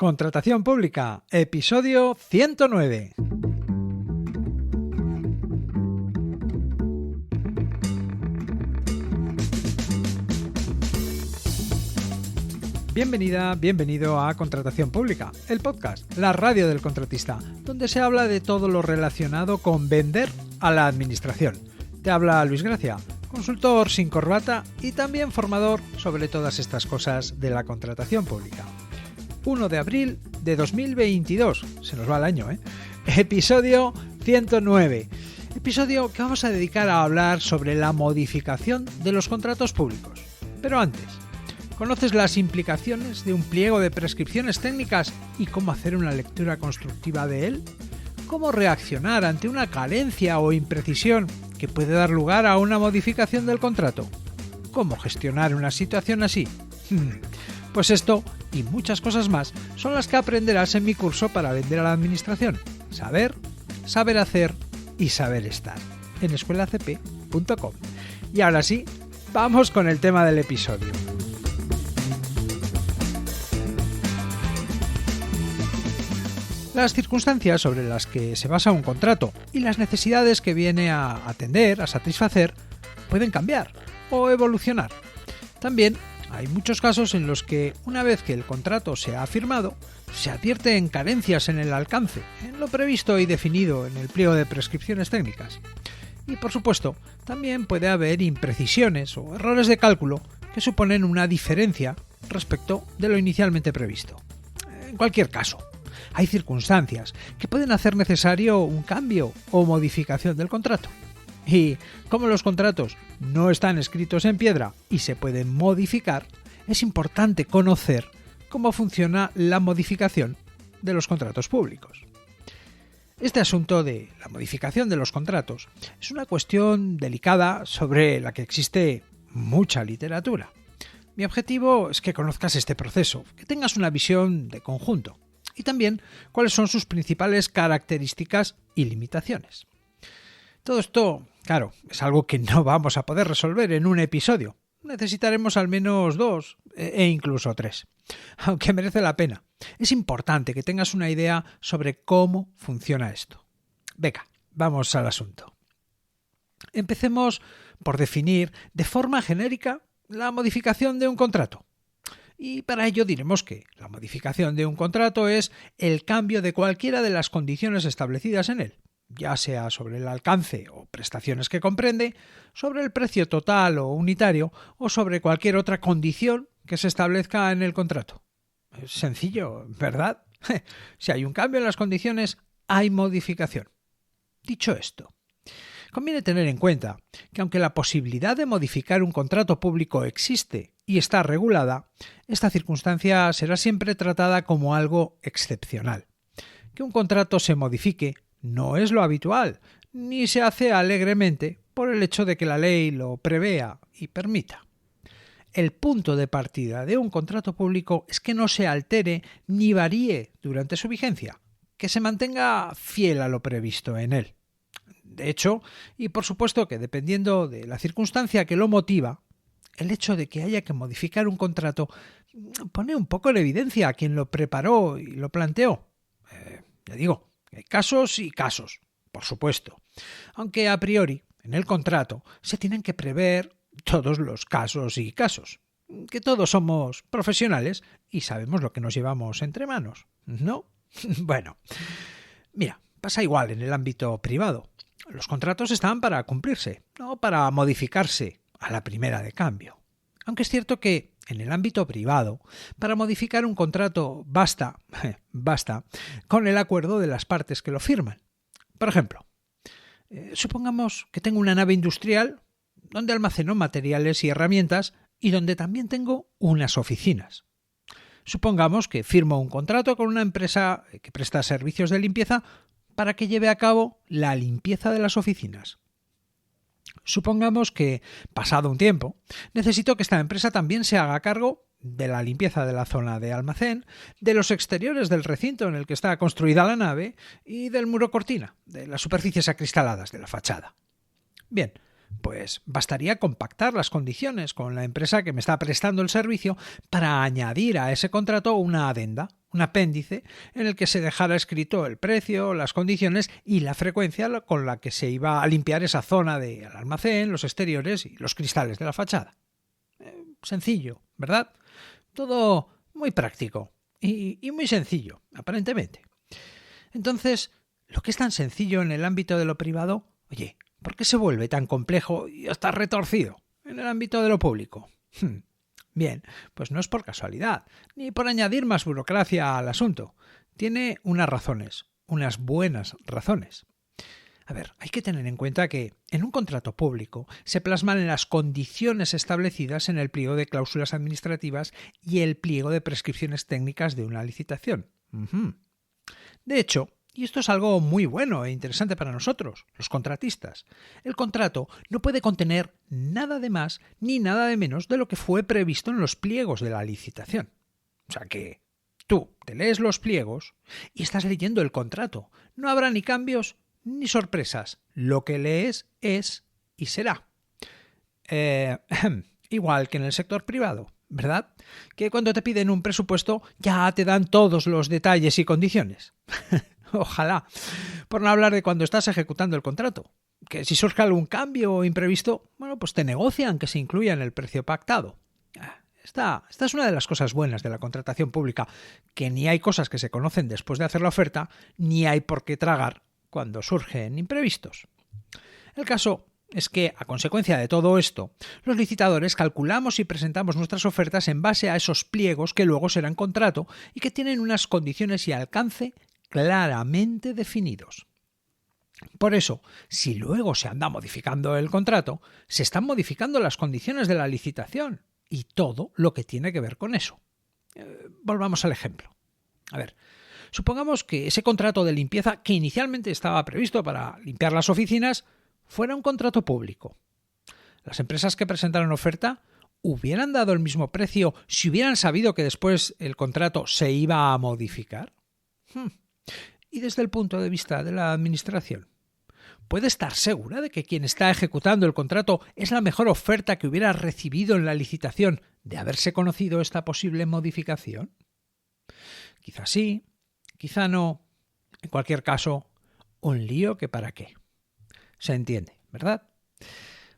Contratación pública, episodio 109. Bienvenida, bienvenido a Contratación Pública, el podcast, la radio del contratista, donde se habla de todo lo relacionado con vender a la administración. Te habla Luis Gracia, consultor sin corbata y también formador sobre todas estas cosas de la contratación pública. 1 de abril de 2022, se nos va el año, Episodio 109. Episodio que vamos a dedicar a hablar sobre la modificación de los contratos públicos. Pero antes, ¿conoces las implicaciones de un pliego de prescripciones técnicas y cómo hacer una lectura constructiva de él? ¿Cómo reaccionar ante una carencia o imprecisión que puede dar lugar a una modificación del contrato? ¿Cómo gestionar una situación así? Pues esto y muchas cosas más son las que aprenderás en mi curso para vender a la administración. Saber, saber hacer y saber estar. En escuelacp.com. Y ahora sí, vamos con el tema del episodio. Las circunstancias sobre las que se basa un contrato y las necesidades que viene a atender, a satisfacer, pueden cambiar o evolucionar. También hay muchos casos en los que, una vez que el contrato se ha firmado, se advierte en carencias en el alcance, en lo previsto y definido en el pliego de prescripciones técnicas. Y, por supuesto, también puede haber imprecisiones o errores de cálculo que suponen una diferencia respecto de lo inicialmente previsto. En cualquier caso, hay circunstancias que pueden hacer necesario un cambio o modificación del contrato. Y como los contratos no están escritos en piedra y se pueden modificar, es importante conocer cómo funciona la modificación de los contratos públicos. Este asunto de la modificación de los contratos es una cuestión delicada sobre la que existe mucha literatura. Mi objetivo es que conozcas este proceso, que tengas una visión de conjunto y también cuáles son sus principales características y limitaciones. Todo esto, claro, es algo que no vamos a poder resolver en un episodio. Necesitaremos al menos 2 e incluso 3, aunque merece la pena. Es importante que tengas una idea sobre cómo funciona esto. Venga, vamos al asunto. Empecemos por definir de forma genérica la modificación de un contrato. Y para ello diremos que la modificación de un contrato es el cambio de cualquiera de las condiciones establecidas en él, ya sea sobre el alcance o prestaciones que comprende, sobre el precio total o unitario o sobre cualquier otra condición que se establezca en el contrato. Es sencillo, ¿verdad? Si hay un cambio en las condiciones, hay modificación. Dicho esto, conviene tener en cuenta que aunque la posibilidad de modificar un contrato público existe y está regulada, esta circunstancia será siempre tratada como algo excepcional. Que un contrato se modifique no es lo habitual, ni se hace alegremente por el hecho de que la ley lo prevea y permita. El punto de partida de un contrato público es que no se altere ni varíe durante su vigencia, que se mantenga fiel a lo previsto en él. De hecho, y por supuesto que dependiendo de la circunstancia que lo motiva, el hecho de que haya que modificar un contrato pone un poco en evidencia a quien lo preparó y lo planteó. Ya digo, hay casos y casos, por supuesto, aunque a priori en el contrato se tienen que prever todos los casos y casos, que todos somos profesionales y sabemos lo que nos llevamos entre manos, ¿no? Bueno, mira, pasa igual en el ámbito privado. Los contratos están para cumplirse, no para modificarse a la primera de cambio. Aunque es cierto que en el ámbito privado, para modificar un contrato basta con el acuerdo de las partes que lo firman. Por ejemplo, supongamos que tengo una nave industrial donde almaceno materiales y herramientas y donde también tengo unas oficinas. Supongamos que firmo un contrato con una empresa que presta servicios de limpieza para que lleve a cabo la limpieza de las oficinas. Supongamos que, pasado un tiempo, necesito que esta empresa también se haga cargo de la limpieza de la zona de almacén, de los exteriores del recinto en el que está construida la nave y del muro cortina, de las superficies acristaladas de la fachada. Bien, pues bastaría compactar las condiciones con la empresa que me está prestando el servicio para añadir a ese contrato una adenda, un apéndice en el que se dejara escrito el precio, las condiciones y la frecuencia con la que se iba a limpiar esa zona del almacén, los exteriores y los cristales de la fachada. Sencillo, ¿verdad? Todo muy práctico y muy sencillo, aparentemente. Entonces, lo que es tan sencillo en el ámbito de lo privado, oye, ¿por qué se vuelve tan complejo y hasta retorcido en el ámbito de lo público? Bien, pues no es por casualidad, ni por añadir más burocracia al asunto. Tiene unas razones, unas buenas razones. A ver, hay que tener en cuenta que en un contrato público se plasman las condiciones establecidas en el pliego de cláusulas administrativas y el pliego de prescripciones técnicas de una licitación. De hecho, y esto es algo muy bueno e interesante para nosotros, los contratistas, el contrato no puede contener nada de más ni nada de menos de lo que fue previsto en los pliegos de la licitación. O sea que tú te lees los pliegos y estás leyendo el contrato. No habrá ni cambios ni sorpresas. Lo que lees es y será. Igual que en el sector privado, ¿verdad? Que cuando te piden un presupuesto ya te dan todos los detalles y condiciones. Ojalá. Por no hablar de cuando estás ejecutando el contrato. Que si surge algún cambio o imprevisto, bueno, pues te negocian que se incluya en el precio pactado. Esta es una de las cosas buenas de la contratación pública, que ni hay cosas que se conocen después de hacer la oferta, ni hay por qué tragar cuando surgen imprevistos. El caso es que, a consecuencia de todo esto, los licitadores calculamos y presentamos nuestras ofertas en base a esos pliegos que luego serán contrato y que tienen unas condiciones y alcance claramente definidos. Por eso, si luego se anda modificando el contrato, se están modificando las condiciones de la licitación y todo lo que tiene que ver con eso. Volvamos al ejemplo. A ver, supongamos que ese contrato de limpieza que inicialmente estaba previsto para limpiar las oficinas fuera un contrato público. Las empresas que presentaron oferta hubieran dado el mismo precio si hubieran sabido que después el contrato se iba a modificar. Y desde el punto de vista de la administración, ¿puede estar segura de que quien está ejecutando el contrato es la mejor oferta que hubiera recibido en la licitación de haberse conocido esta posible modificación? Quizá sí, quizá no. En cualquier caso, un lío que para qué. Se entiende, ¿verdad?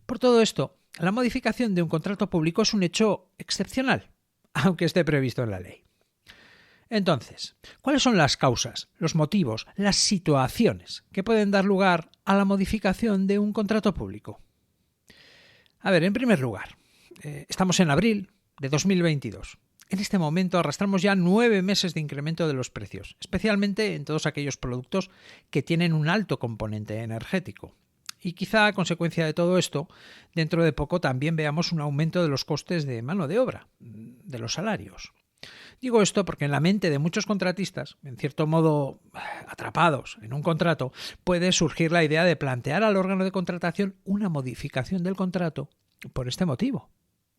Por todo esto, la modificación de un contrato público es un hecho excepcional, aunque esté previsto en la ley. Entonces, ¿cuáles son las causas, los motivos, las situaciones que pueden dar lugar a la modificación de un contrato público? A ver, en primer lugar, estamos en abril de 2022. En este momento arrastramos ya 9 meses de incremento de los precios, especialmente en todos aquellos productos que tienen un alto componente energético. Y quizá a consecuencia de todo esto, dentro de poco también veamos un aumento de los costes de mano de obra, de los salarios. Digo esto porque en la mente de muchos contratistas, en cierto modo atrapados en un contrato, puede surgir la idea de plantear al órgano de contratación una modificación del contrato por este motivo.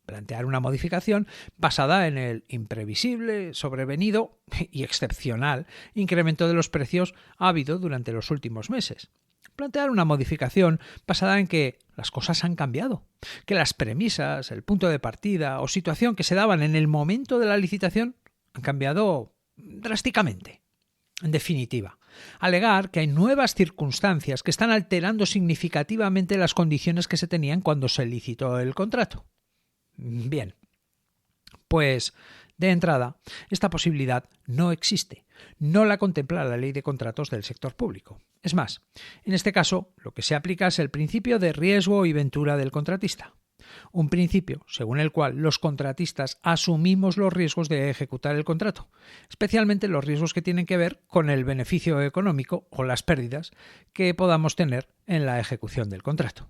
Plantear una modificación basada en el imprevisible, sobrevenido y excepcional incremento de los precios habido durante los últimos meses. Plantear una modificación basada en que las cosas han cambiado, que las premisas, el punto de partida o situación que se daban en el momento de la licitación han cambiado drásticamente. En definitiva, alegar que hay nuevas circunstancias que están alterando significativamente las condiciones que se tenían cuando se licitó el contrato. Bien, pues de entrada, esta posibilidad no existe, no la contempla la ley de contratos del sector público. Es más, en este caso, lo que se aplica es el principio de riesgo y ventura del contratista. Un principio según el cual los contratistas asumimos los riesgos de ejecutar el contrato, especialmente los riesgos que tienen que ver con el beneficio económico o las pérdidas que podamos tener en la ejecución del contrato.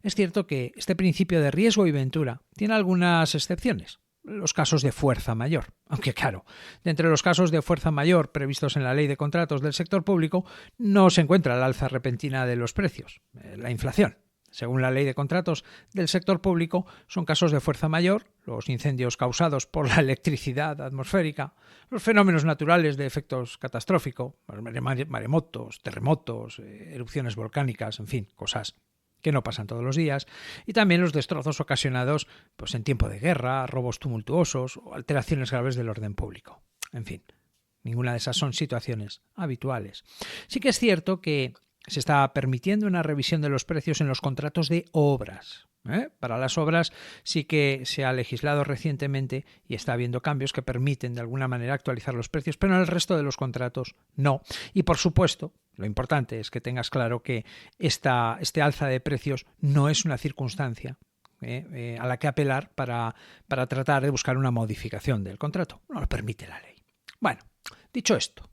Es cierto que este principio de riesgo y ventura tiene algunas excepciones. Los casos de fuerza mayor. Aunque claro, de entre los casos de fuerza mayor previstos en la ley de contratos del sector público no se encuentra la alza repentina de los precios, la inflación. Según la ley de contratos del sector público, son casos de fuerza mayor los incendios causados por la electricidad atmosférica, los fenómenos naturales de efectos catastróficos, maremotos, terremotos, erupciones volcánicas, en fin, cosas que no pasan todos los días, y también los destrozos ocasionados en tiempo de guerra, robos tumultuosos o alteraciones graves del orden público. En fin, Ninguna de esas son situaciones habituales. Sí que es cierto que se está permitiendo una revisión de los precios en los contratos de obras. Para las obras sí que se ha legislado recientemente y está habiendo cambios que permiten de alguna manera actualizar los precios, pero en el resto de los contratos no. Y por supuesto, lo importante es que tengas claro que este alza de precios no es una circunstancia a la que apelar para tratar de buscar una modificación del contrato. No lo permite la ley. Bueno, dicho esto,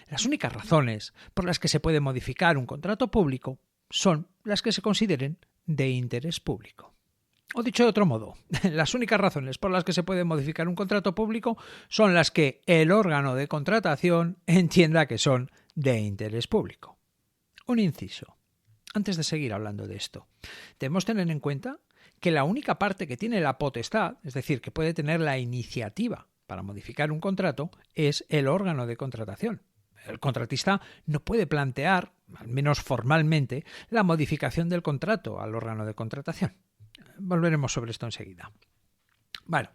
las únicas razones por las que se puede modificar un contrato público son las que se consideren de interés público. O dicho de otro modo, las únicas razones por las que se puede modificar un contrato público son las que el órgano de contratación entienda que son de interés público. Un inciso. Antes de seguir hablando de esto, debemos tener en cuenta que la única parte que tiene la potestad, es decir, que puede tener la iniciativa para modificar un contrato, es el órgano de contratación. El contratista no puede plantear, al menos formalmente, la modificación del contrato al órgano de contratación. Volveremos sobre esto enseguida. Bueno,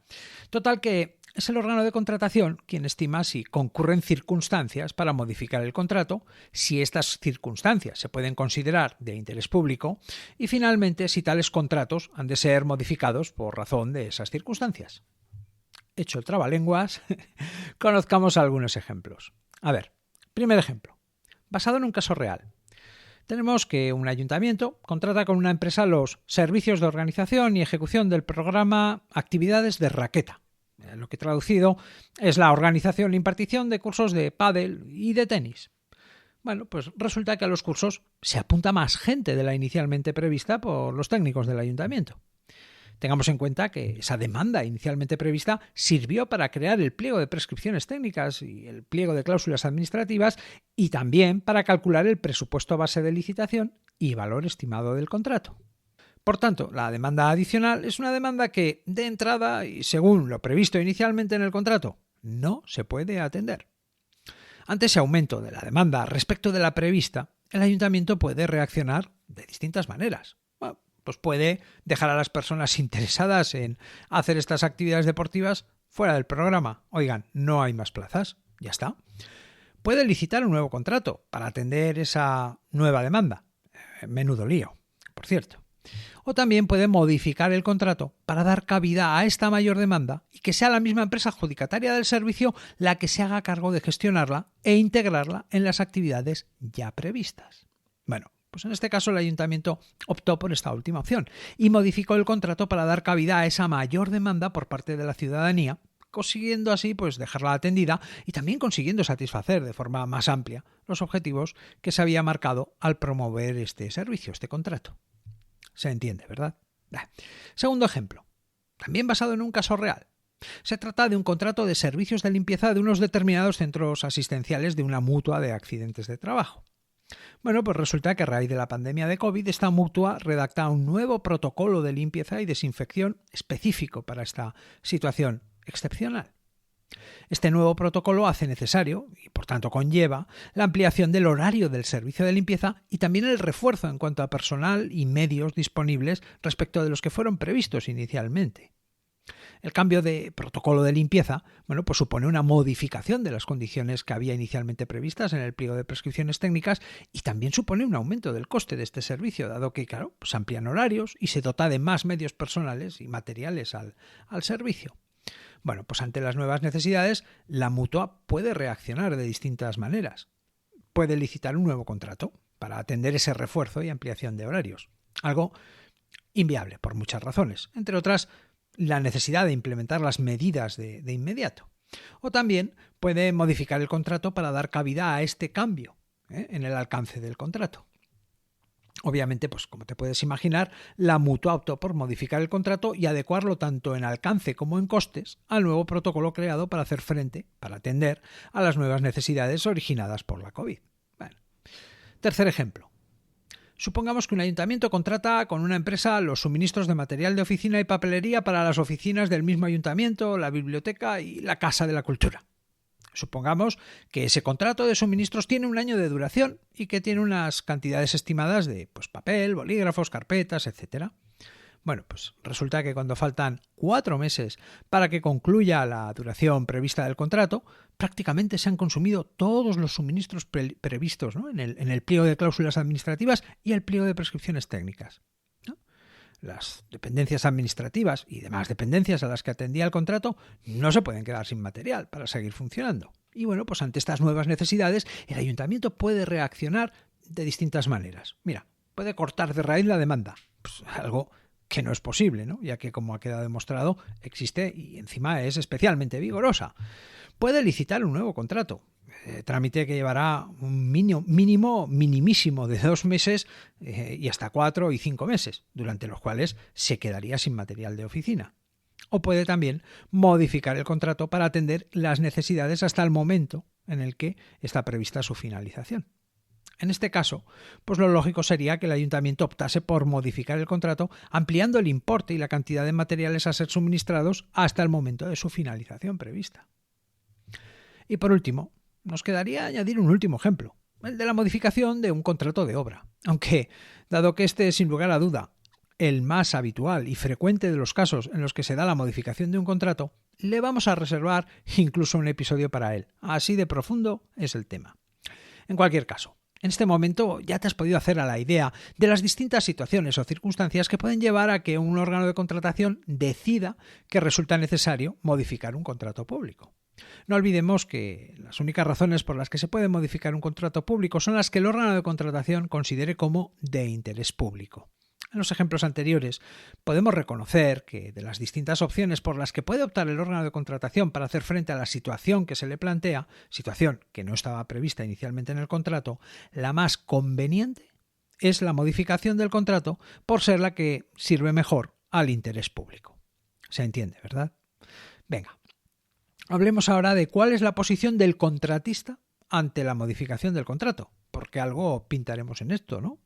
total que es el órgano de contratación quien estima si concurren circunstancias para modificar el contrato, si estas circunstancias se pueden considerar de interés público y finalmente si tales contratos han de ser modificados por razón de esas circunstancias. Hecho el trabalenguas, conozcamos algunos ejemplos. A ver, primer ejemplo, basado en un caso real. Tenemos que un ayuntamiento contrata con una empresa los servicios de organización y ejecución del programa Actividades de Raqueta, lo que traducido es la organización e impartición de cursos de pádel y de tenis. Bueno, pues resulta que a los cursos se apunta más gente de la inicialmente prevista por los técnicos del ayuntamiento. Tengamos en cuenta que esa demanda inicialmente prevista sirvió para crear el pliego de prescripciones técnicas y el pliego de cláusulas administrativas y también para calcular el presupuesto base de licitación y valor estimado del contrato. Por tanto, la demanda adicional es una demanda que, de entrada y según lo previsto inicialmente en el contrato, no se puede atender. Ante ese aumento de la demanda respecto de la prevista, el ayuntamiento puede reaccionar de distintas maneras. Pues puede dejar a las personas interesadas en hacer estas actividades deportivas fuera del programa. Oigan, no hay más plazas, ya está. Puede licitar un nuevo contrato para atender esa nueva demanda. Menudo lío, por cierto. O también puede modificar el contrato para dar cabida a esta mayor demanda y que sea la misma empresa adjudicataria del servicio la que se haga cargo de gestionarla e integrarla en las actividades ya previstas. Bueno, pues en este caso el ayuntamiento optó por esta última opción y modificó el contrato para dar cabida a esa mayor demanda por parte de la ciudadanía, consiguiendo así pues dejarla atendida y también consiguiendo satisfacer de forma más amplia los objetivos que se había marcado al promover este servicio, este contrato. Se entiende, ¿verdad? Segundo ejemplo, también basado en un caso real. Se trata de un contrato de servicios de limpieza de unos determinados centros asistenciales de una mutua de accidentes de trabajo. Bueno, pues resulta que a raíz de la pandemia de COVID, esta mutua redacta un nuevo protocolo de limpieza y desinfección específico para esta situación excepcional. Este nuevo protocolo hace necesario, y por tanto conlleva, la ampliación del horario del servicio de limpieza y también el refuerzo en cuanto a personal y medios disponibles respecto de los que fueron previstos inicialmente. El cambio de protocolo de limpieza, bueno, pues supone una modificación de las condiciones que había inicialmente previstas en el pliego de prescripciones técnicas y también supone un aumento del coste de este servicio, dado que, claro, pues amplían horarios y se dota de más medios personales y materiales al servicio. Bueno, pues ante las nuevas necesidades, la mutua puede reaccionar de distintas maneras. Puede licitar un nuevo contrato para atender ese refuerzo y ampliación de horarios. Algo inviable por muchas razones, entre otras la necesidad de implementar las medidas de inmediato. O también puede modificar el contrato para dar cabida a este cambio en el alcance del contrato. Obviamente, pues como te puedes imaginar, la mutua optó por modificar el contrato y adecuarlo tanto en alcance como en costes al nuevo protocolo creado para hacer frente, para atender a las nuevas necesidades originadas por la COVID. Bueno. Tercer ejemplo. Supongamos que un ayuntamiento contrata con una empresa los suministros de material de oficina y papelería para las oficinas del mismo ayuntamiento, la biblioteca y la Casa de la Cultura. Supongamos que ese contrato de suministros tiene 1 año de duración y que tiene unas cantidades estimadas de papel, bolígrafos, carpetas, etc. Bueno, pues resulta que cuando faltan 4 meses para que concluya la duración prevista del contrato, prácticamente se han consumido todos los suministros previstos, ¿no?, en el pliego de cláusulas administrativas y el pliego de prescripciones técnicas, ¿no? Las dependencias administrativas y demás dependencias a las que atendía el contrato no se pueden quedar sin material para seguir funcionando. Y bueno, pues ante estas nuevas necesidades, el ayuntamiento puede reaccionar de distintas maneras. Mira, puede cortar de raíz la demanda, pues algo que no es posible, ¿no?, ya que, como ha quedado demostrado, existe y encima es especialmente vigorosa. Puede licitar un nuevo contrato, trámite que llevará un minimísimo de 2 meses y hasta 4 y 5 meses, durante los cuales se quedaría sin material de oficina. O puede también modificar el contrato para atender las necesidades hasta el momento en el que está prevista su finalización. En este caso, pues lo lógico sería que el ayuntamiento optase por modificar el contrato ampliando el importe y la cantidad de materiales a ser suministrados hasta el momento de su finalización prevista. Y por último, nos quedaría añadir un último ejemplo, el de la modificación de un contrato de obra. Aunque, dado que este es sin lugar a duda el más habitual y frecuente de los casos en los que se da la modificación de un contrato, le vamos a reservar incluso un episodio para él. Así de profundo es el tema. En cualquier caso, en este momento ya te has podido hacer a la idea de las distintas situaciones o circunstancias que pueden llevar a que un órgano de contratación decida que resulta necesario modificar un contrato público. No olvidemos que las únicas razones por las que se puede modificar un contrato público son las que el órgano de contratación considere como de interés público. En los ejemplos anteriores podemos reconocer que de las distintas opciones por las que puede optar el órgano de contratación para hacer frente a la situación que se le plantea, situación que no estaba prevista inicialmente en el contrato, la más conveniente es la modificación del contrato por ser la que sirve mejor al interés público. Se entiende, ¿verdad? Venga, hablemos ahora de cuál es la posición del contratista ante la modificación del contrato, porque algo pintaremos en esto, ¿no?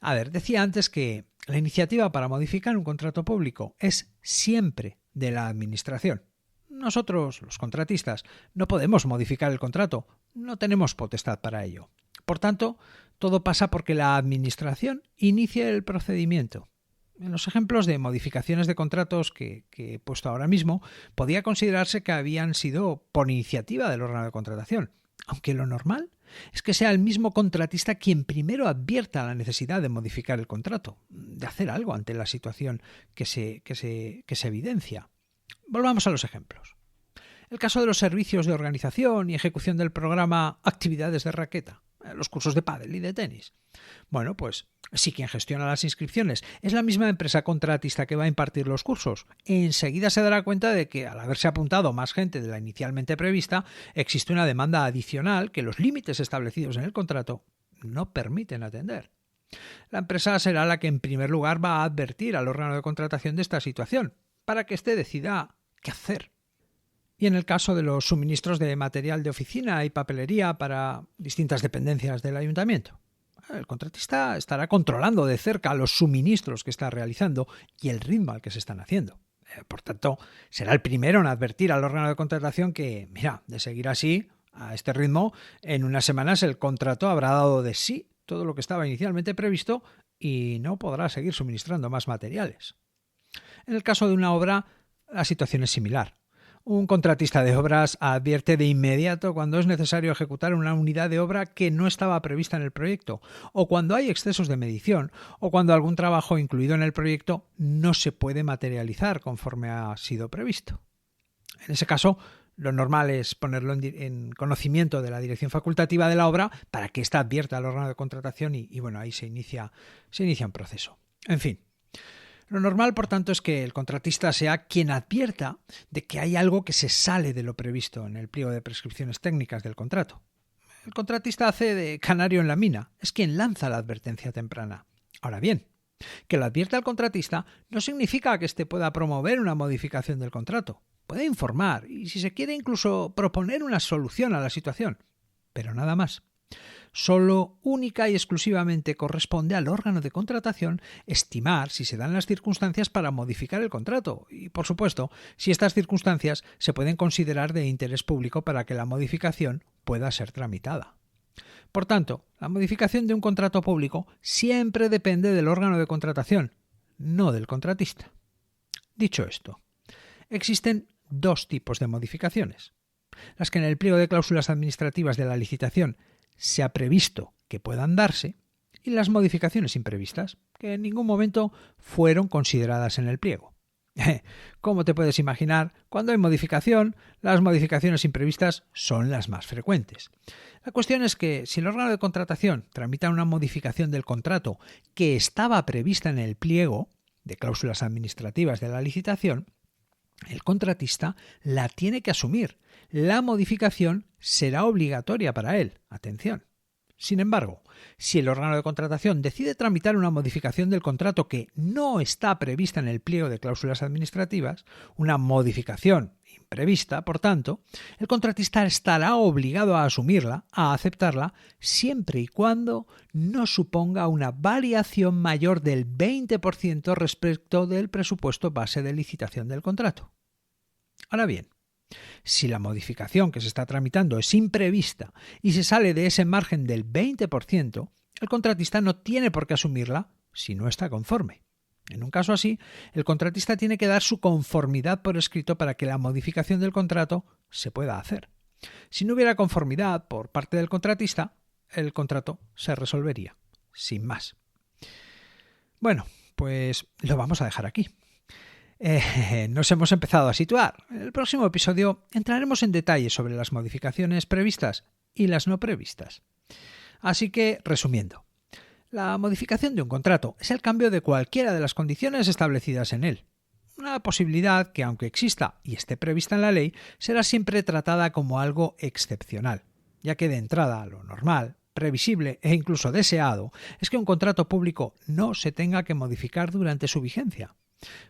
A ver, decía antes que la iniciativa para modificar un contrato público es siempre de la Administración. Nosotros, los contratistas, no podemos modificar el contrato, no tenemos potestad para ello. Por tanto, todo pasa porque la Administración inicie el procedimiento. En los ejemplos de modificaciones de contratos que he puesto ahora mismo, podía considerarse que habían sido por iniciativa del órgano de contratación, aunque lo normal es que sea el mismo contratista quien primero advierta la necesidad de modificar el contrato, de hacer algo ante la situación que se evidencia. Volvamos a los ejemplos. El caso de los servicios de organización y ejecución del programa Actividades de Raqueta, los cursos de pádel y de tenis. Bueno, pues si quien gestiona las inscripciones es la misma empresa contratista que va a impartir los cursos, enseguida se dará cuenta de que, al haberse apuntado más gente de la inicialmente prevista, existe una demanda adicional que los límites establecidos en el contrato no permiten atender. La empresa será la que en primer lugar va a advertir al órgano de contratación de esta situación, para que éste decida qué hacer. Y en el caso de los suministros de material de oficina y papelería para distintas dependencias del ayuntamiento, el contratista estará controlando de cerca los suministros que está realizando y el ritmo al que se están haciendo. Por tanto, será el primero en advertir al órgano de contratación que, mira, de seguir así, a este ritmo, en unas semanas el contrato habrá dado de sí todo lo que estaba inicialmente previsto y no podrá seguir suministrando más materiales. En el caso de una obra, la situación es similar. Un contratista de obras advierte de inmediato cuando es necesario ejecutar una unidad de obra que no estaba prevista en el proyecto, o cuando hay excesos de medición, o cuando algún trabajo incluido en el proyecto no se puede materializar conforme ha sido previsto. En ese caso, lo normal es ponerlo en conocimiento de la dirección facultativa de la obra para que ésta advierta al órgano de contratación y bueno, ahí se inicia un proceso. En fin. Lo normal, por tanto, es que el contratista sea quien advierta de que hay algo que se sale de lo previsto en el pliego de prescripciones técnicas del contrato. El contratista hace de canario en la mina, es quien lanza la advertencia temprana. Ahora bien, que lo advierta el contratista no significa que éste pueda promover una modificación del contrato. Puede informar y, si se quiere, incluso proponer una solución a la situación, pero nada más. Solo única y exclusivamente corresponde al órgano de contratación estimar si se dan las circunstancias para modificar el contrato y, por supuesto, si estas circunstancias se pueden considerar de interés público para que la modificación pueda ser tramitada. Por tanto, la modificación de un contrato público siempre depende del órgano de contratación, no del contratista. Dicho esto, existen dos tipos de modificaciones: las que en el pliego de cláusulas administrativas de la licitación se ha previsto que puedan darse, y las modificaciones imprevistas, que en ningún momento fueron consideradas en el pliego. Como te puedes imaginar, cuando hay modificación, las modificaciones imprevistas son las más frecuentes. La cuestión es que si el órgano de contratación tramita una modificación del contrato que estaba prevista en el pliego de cláusulas administrativas de la licitación, el contratista la tiene que asumir. La modificación será obligatoria para él. Atención. Sin embargo, si el órgano de contratación decide tramitar una modificación del contrato que no está prevista en el pliego de cláusulas administrativas, una modificación imprevista, por tanto, el contratista estará obligado a asumirla, a aceptarla, siempre y cuando no suponga una variación mayor del 20% respecto del presupuesto base de licitación del contrato. Ahora bien, si la modificación que se está tramitando es imprevista y se sale de ese margen del 20%, el contratista no tiene por qué asumirla si no está conforme. En un caso así, el contratista tiene que dar su conformidad por escrito para que la modificación del contrato se pueda hacer. Si no hubiera conformidad por parte del contratista, el contrato se resolvería, sin más. Bueno, pues lo vamos a dejar aquí. Nos hemos empezado a situar. En el próximo episodio entraremos en detalle sobre las modificaciones previstas y las no previstas. Así que, resumiendo, la modificación de un contrato es el cambio de cualquiera de las condiciones establecidas en él. Una posibilidad que, aunque exista y esté prevista en la ley, será siempre tratada como algo excepcional, ya que de entrada lo normal, previsible e incluso deseado es que un contrato público no se tenga que modificar durante su vigencia.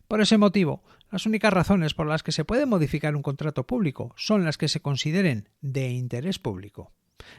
Por ese motivo, las únicas razones por las que se puede modificar un contrato público son las que se consideren de interés público.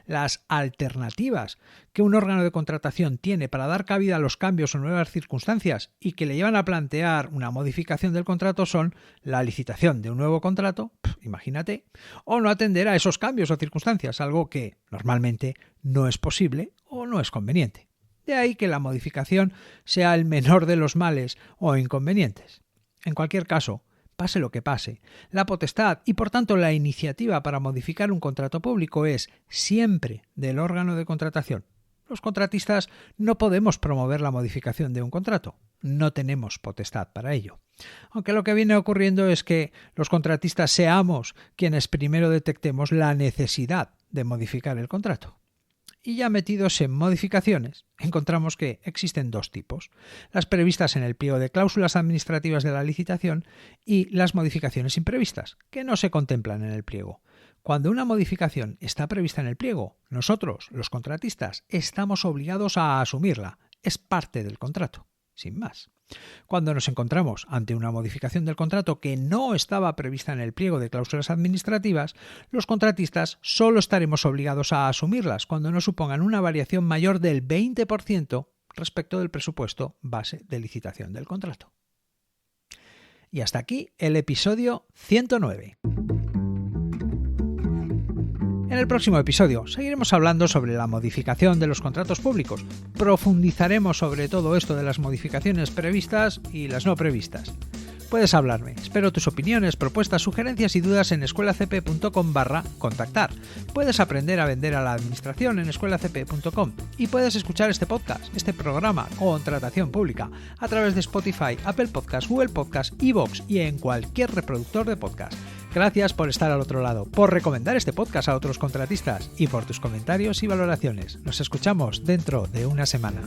Las alternativas que un órgano de contratación tiene para dar cabida a los cambios o nuevas circunstancias y que le llevan a plantear una modificación del contrato son la licitación de un nuevo contrato, imagínate, o no atender a esos cambios o circunstancias, algo que normalmente no es posible o no es conveniente. De ahí que la modificación sea el menor de los males o inconvenientes. En cualquier caso, pase lo que pase, la potestad y por tanto la iniciativa para modificar un contrato público es siempre del órgano de contratación. Los contratistas no podemos promover la modificación de un contrato, no tenemos potestad para ello. Aunque lo que viene ocurriendo es que los contratistas seamos quienes primero detectemos la necesidad de modificar el contrato. Y ya metidos en modificaciones, encontramos que existen dos tipos: las previstas en el pliego de cláusulas administrativas de la licitación y las modificaciones imprevistas, que no se contemplan en el pliego. Cuando una modificación está prevista en el pliego, nosotros, los contratistas, estamos obligados a asumirla, es parte del contrato, sin más. Cuando nos encontramos ante una modificación del contrato que no estaba prevista en el pliego de cláusulas administrativas, los contratistas solo estaremos obligados a asumirlas cuando no supongan una variación mayor del 20% respecto del presupuesto base de licitación del contrato. Y hasta aquí el episodio 109. En el próximo episodio seguiremos hablando sobre la modificación de los contratos públicos. Profundizaremos sobre todo esto de las modificaciones previstas y las no previstas. Puedes hablarme. Espero tus opiniones, propuestas, sugerencias y dudas en escuelacp.com/contactar. Puedes aprender a vender a la administración en escuelacp.com y puedes escuchar este podcast, este programa Contratación Pública, a través de Spotify, Apple Podcasts, Google Podcasts, iVoox y en cualquier reproductor de podcast. Gracias por estar al otro lado, por recomendar este podcast a otros contratistas y por tus comentarios y valoraciones. Nos escuchamos dentro de una semana.